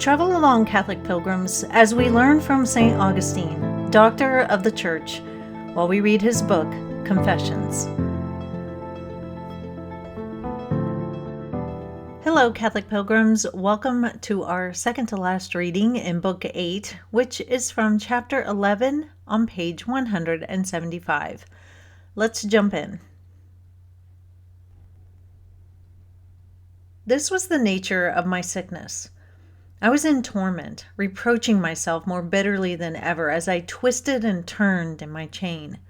Travel along, Catholic pilgrims, as we learn from St. Augustine, Doctor of the Church, while we read his book, Confessions. Hello, Catholic pilgrims. Welcome to our second to last reading in Book 8, which is from Chapter 11 on page 175. Let's jump in. This was the nature of my sickness. I was in torment, reproaching myself more bitterly than ever as I twisted and turned in my chain.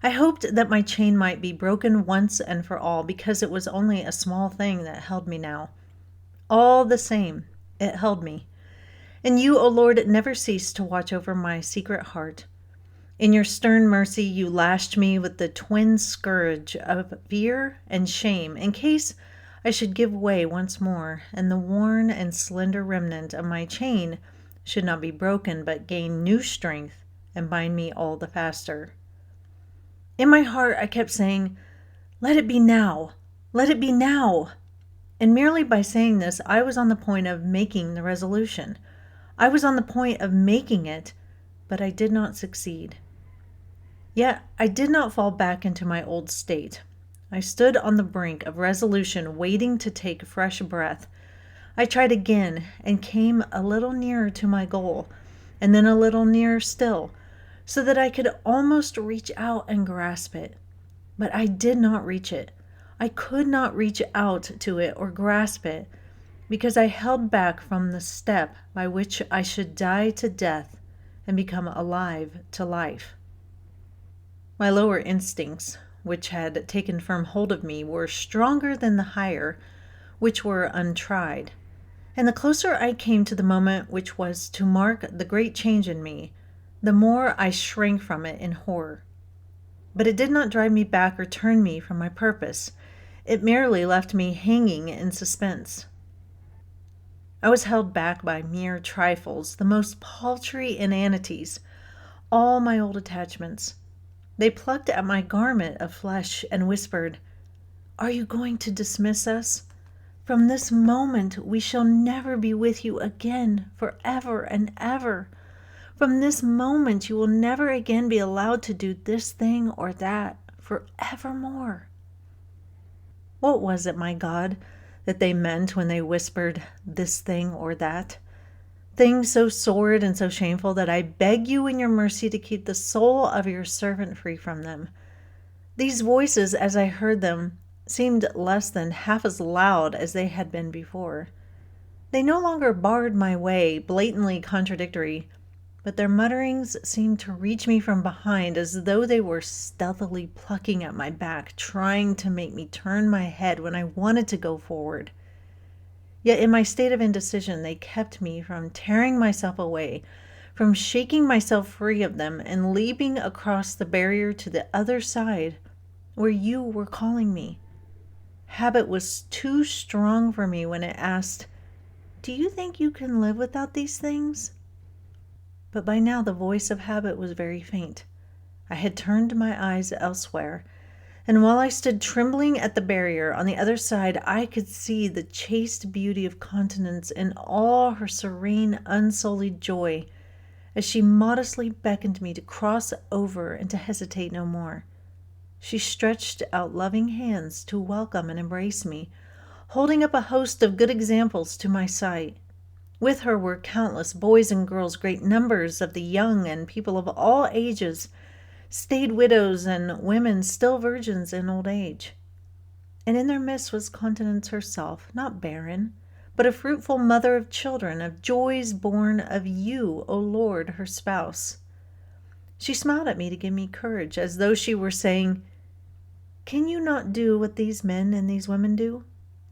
I hoped that my chain might be broken once and for all, because it was only a small thing that held me now. All the same, it held me. And you, O Lord, never ceased to watch over my secret heart. In your stern mercy, you lashed me with the twin scourge of fear and shame, in case I should give way once more, and the worn and slender remnant of my chain should not be broken, but gain new strength and bind me all the faster. In my heart, I kept saying, "Let it be now! Let it be now!" And merely by saying this, I was on the point of making the resolution. I was on the point of making it, but I did not succeed. Yet I did not fall back into my old state. I stood on the brink of resolution, waiting to take fresh breath. I tried again and came a little nearer to my goal, and then a little nearer still, so that I could almost reach out and grasp it. But I did not reach it. I could not reach out to it or grasp it, because I held back from the step by which I should die to death and become alive to life. My lower instincts, which had taken firm hold of me, were stronger than the higher, which were untried. And the closer I came to the moment which was to mark the great change in me, the more I shrank from it in horror. But it did not drive me back or turn me from my purpose. It merely left me hanging in suspense. I was held back by mere trifles, the most paltry inanities, all my old attachments. They plucked at my garment of flesh and whispered, "Are you going to dismiss us? From this moment we shall never be with you again, forever and ever. From this moment you will never again be allowed to do this thing or that, forevermore." What was it, my God, that they meant when they whispered this thing or that? Things so sordid and so shameful that I beg you in your mercy to keep the soul of your servant free from them. These voices, as I heard them, seemed less than half as loud as they had been before. They no longer barred my way, blatantly contradictory, but their mutterings seemed to reach me from behind, as though they were stealthily plucking at my back, trying to make me turn my head when I wanted to go forward. Yet in my state of indecision, they kept me from tearing myself away, from shaking myself free of them and leaping across the barrier to the other side, where you were calling me. Habit was too strong for me when it asked, "Do you think you can live without these things?" But by now the voice of habit was very faint. I had turned my eyes elsewhere, and while I stood trembling at the barrier on the other side, I could see the chaste beauty of countenance in all her serene, unsullied joy, as she modestly beckoned me to cross over and to hesitate no more. She stretched out loving hands to welcome and embrace me, holding up a host of good examples to my sight. With her were countless boys and girls, great numbers of the young and people of all ages, staid widows and women still virgins in old age. And in their midst was Continence herself, not barren, but a fruitful mother of children, of joys born of you, O Lord, her spouse. She smiled at me to give me courage, as though she were saying, "Can you not do what these men and these women do?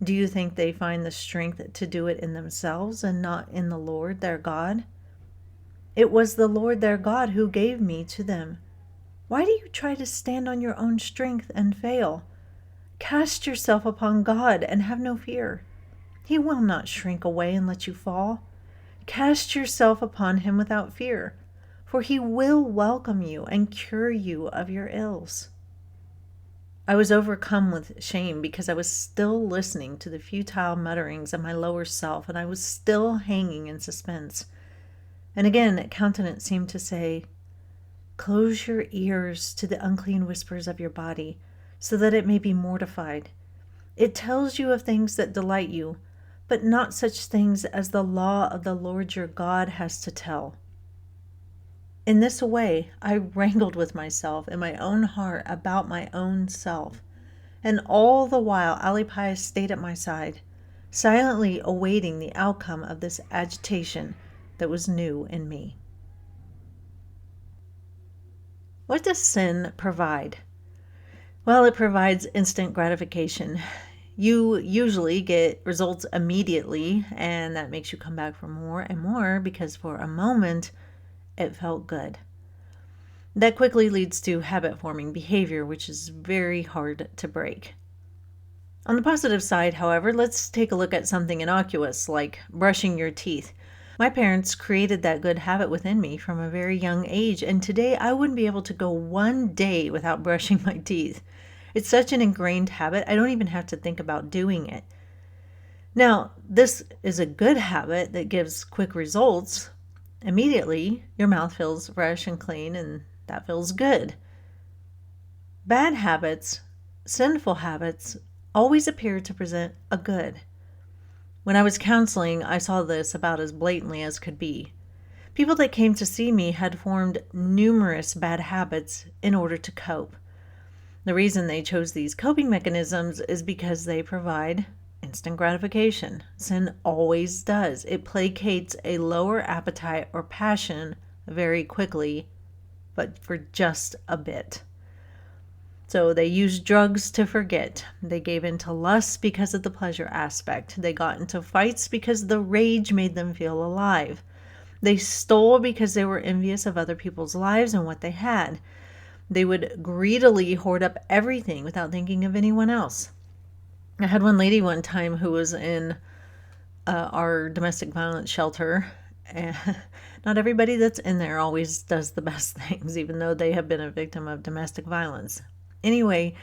Do you think they find the strength to do it in themselves and not in the Lord their God? It was the Lord their God who gave me to them. Why do you try to stand on your own strength and fail? Cast yourself upon God and have no fear. He will not shrink away and let you fall. Cast yourself upon him without fear, for he will welcome you and cure you of your ills." I was overcome with shame because I was still listening to the futile mutterings of my lower self, and I was still hanging in suspense. And again, countenance seemed to say, "Close your ears to the unclean whispers of your body, so that it may be mortified. It tells you of things that delight you, but not such things as the law of the Lord your God has to tell." In this way, I wrangled with myself in my own heart about my own self, and all the while Alipius stayed at my side, silently awaiting the outcome of this agitation that was new in me. What does sin provide? Well, it provides instant gratification. You usually get results immediately, and that makes you come back for more and more because for a moment it felt good. That quickly leads to habit-forming behavior, which is very hard to break. On the positive side, however, let's take a look at something innocuous like brushing your teeth. My parents created that good habit within me from a very young age, and today I wouldn't be able to go one day without brushing my teeth. It's such an ingrained habit, I don't even have to think about doing it. Now, this is a good habit that gives quick results. Immediately, your mouth feels fresh and clean, and that feels good. Bad habits, sinful habits, always appear to present a good. When I was counseling, I saw this about as blatantly as could be. People that came to see me had formed numerous bad habits in order to cope. The reason they chose these coping mechanisms is because they provide instant gratification. Sin always does. It placates a lower appetite or passion very quickly, but for just a bit. So they used drugs to forget. They gave in to lust because of the pleasure aspect. They got into fights because the rage made them feel alive. They stole because they were envious of other people's lives and what they had. They would greedily hoard up everything without thinking of anyone else. I had one lady one time who was in our domestic violence shelter. And not everybody that's in there always does the best things, even though they have been a victim of domestic violence. Anyway,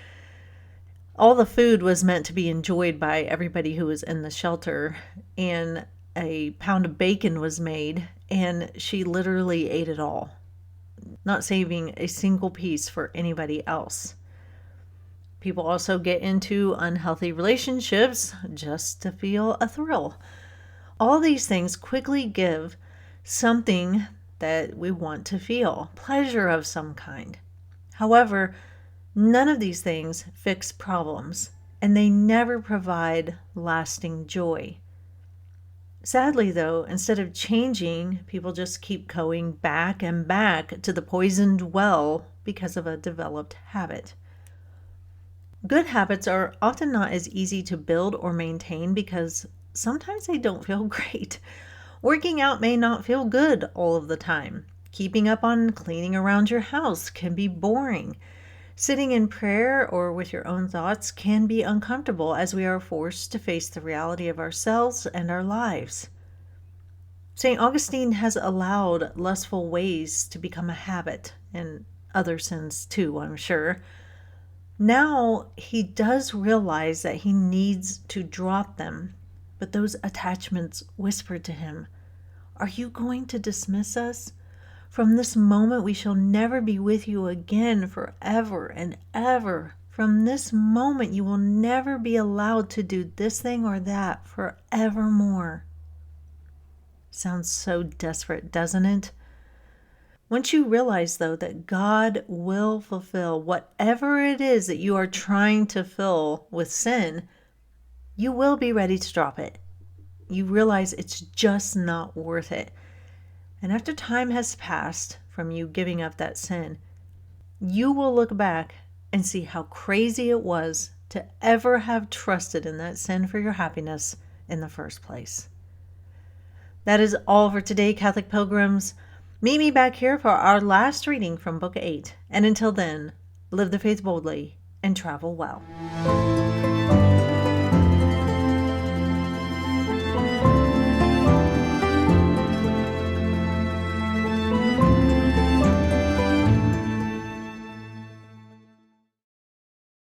all the food was meant to be enjoyed by everybody who was in the shelter, and a pound of bacon was made, and she literally ate it all, not saving a single piece for anybody else. People also get into unhealthy relationships just to feel a thrill. All these things quickly give something that we want to feel, pleasure of some kind. However, none of these things fix problems, and they never provide lasting joy. Sadly, though, instead of changing, people just keep going back and back to the poisoned well because of a developed habit. Good habits are often not as easy to build or maintain because sometimes they don't feel great. Working out may not feel good all of the time. Keeping up on cleaning around your house can be boring. Sitting in prayer or with your own thoughts can be uncomfortable as we are forced to face the reality of ourselves and our lives. St. Augustine has allowed lustful ways to become a habit, and other sins too, I'm sure. Now he does realize that he needs to drop them, but those attachments whispered to him, "Are you going to dismiss us? From this moment we shall never be with you again forever and ever. From this moment you will never be allowed to do this thing or that forevermore." Sounds so desperate, doesn't it? Once you realize, though, that God will fulfill whatever it is that you are trying to fill with sin, you will be ready to drop it. You realize it's just not worth it. And after time has passed from you giving up that sin, you will look back and see how crazy it was to ever have trusted in that sin for your happiness in the first place. That is all for today, Catholic Pilgrims. Meet me back here for our last reading from Book 8. And until then, live the faith boldly and travel well.